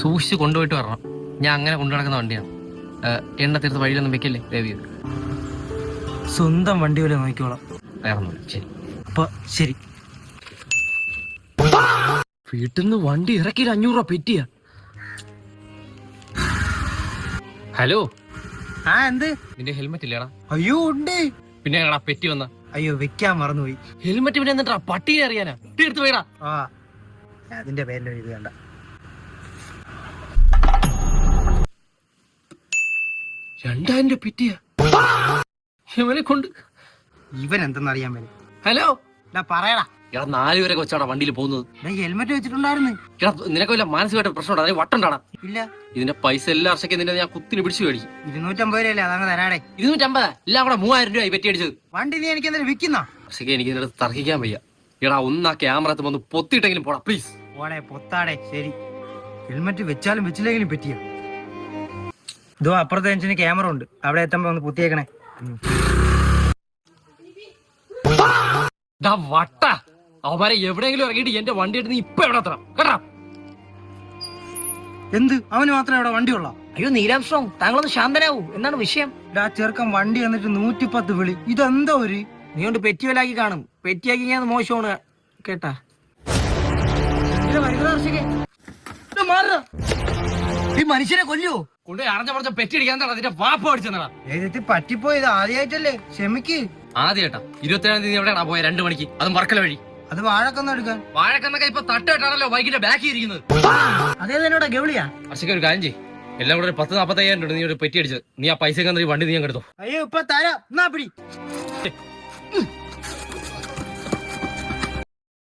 സൂക്ഷിച്ച് കൊണ്ടുപോയിട്ട് വരണം. ഞാൻ അങ്ങനെ കൊണ്ടു നടക്കുന്ന വണ്ടിയാണ്. എണ്ണ തീർത്ത് വഴിയിലൊന്നും വെക്കല്ലേ ദയവ് ചെയ്ത്. സ്വന്തം വണ്ടി പോലെ നോക്കിക്കോളാം. വേറൊന്നുമില്ല. ശരി. അപ്പൊ ശരി. വീട്ടിൽ നിന്ന് വണ്ടി ഇറക്കി 500 രൂപ പെറ്റിയ. ഹലോ, ആ എന്ത്? നിന്റെ ഹെൽമെറ്റ് ഇല്ലേടാ? അയ്യോ ഉണ്ട്. പിന്നെ എടാ പെറ്റി വന്ന? അയ്യോ വെക്കാൻ മറന്നുപോയി. ഹെൽമെറ്റ് പിന്നെ എന്നിട്ടാ പട്ടിയെ അറിയാനാ? എടുത്ത് പോയിടാ. ആ അതിന്റെ പേരിൽ ഇത് വേണ്ട. $2000 പെറ്റിയ. ഇവനെ കൊണ്ട് ഇവൻ എന്തെന്നറിയാൻ വരും. ഹലോ പറയടാ. എടാ 4 വരെ കൊച്ചാടാ വണ്ടിയിൽ പോകുന്നത്. ഹെൽമെറ്റ് വെച്ചിട്ടുണ്ടായിരുന്നു. എടാ നിനക്ക് വല്ല മാനസികമായിട്ട് പ്രശ്നമുണ്ടോ? അതിന് വട്ടുണ്ടാടാ? ഇല്ല. ഇതിന്റെ പൈസ എല്ലാ വർഷക്കും നിന്നെ ഞാൻ കുത്തിന് പിടിച്ചു മേടിക്കും. 250 രൂപയല്ലേ? അതങ്ങ് തരാടേ. 250? എല്ലാം കൂടെ 3000 രൂപ പെറ്റി അടിച്ചത്. വണ്ടി നീ എനിക്ക് എന്തെങ്കിലും വിൽക്കുന്ന? പക്ഷേ എനിക്ക് ഇതിനടുത്ത് തർക്കിക്കാൻ വയ്യ. എടാ ഒന്നാ ക്യാമറ ഒന്ന് പൊത്തിയിട്ടെങ്കിലും പോടാ പ്ലീസ്. ഓടെ പൊത്താടേ. ശരി, ഹെൽമെറ്റ് വെച്ചാലും വെച്ചില്ലെങ്കിലും പറ്റിയ. ഇതോ അപ്പുറത്തെ ജംഗ്ഷന് ക്യാമറ ഉണ്ട്, അവിടെ എത്തുമ്പോ ഒന്ന് പൊത്തിയേക്കണേ. വട്ട അവന്മാരെ എവിടെയെങ്കിലും ഇറങ്ങിയിട്ട് എന്റെ വണ്ടി എടുത്ത് നീ ഇപ്പൊ എവിടെ എത്തണം കേട്ടാ? എന്ത് അവന് മാത്രമേ അവിടെ വണ്ടി ഉള്ള? അയ്യോ നീലാംസ്ട്രോങ്, താങ്കളൊന്ന് ശാന്തനാവൂ. എന്താണ് വിഷയം? ചെറുക്കൻ വണ്ടി വന്നിട്ട് 110 വിളി. ഇതെന്താ ഒരു നീ കൊണ്ട് പെറ്റിവലാക്കി കാണും. പെറ്റിയാക്കി ഞാൻ മോശമാണ് കേട്ടാ. ഈ മനുഷ്യനെ കൊല്ലുവോ? കൊണ്ട് അടഞ്ഞ പറഞ്ഞ പെറ്റി അടിക്കാൻ അതിന്റെ വാപ്പ അടിച്ചെന്നാ. പറ്റിപ്പോയത് ആദ്യമായിട്ടല്ലേ, ക്ഷമിക്ക്. ആദ്യമായിട്ടാ? 27-ാം തീയതി എവിടെയാണോ പോയ 2 മണിക്ക്? അതും വർക്കല വഴി. അത് വാഴക്കൊന്നും എടുക്കാൻ. വാഴക്കന്നൊക്കെ ഇപ്പൊ തട്ടായിട്ടാണല്ലോ ബൈക്കിന്റെ ബാക്കി ഇരിക്കുന്നത്. അതേതന്നോടാ ഗൗളിയാ? പക്ഷേ ഒരു കാര്യം ചെയ്യ്, എല്ലാം കൂടെ ഒരു 10-45 രൂപ നീ ഒരു പെറ്റി അടിച്ചത്. നീ ആ പൈസ വണ്ടി നീ എടുത്തോ. അയ്യോ ഇപ്പൊ തരാം. എന്നാ പിടി.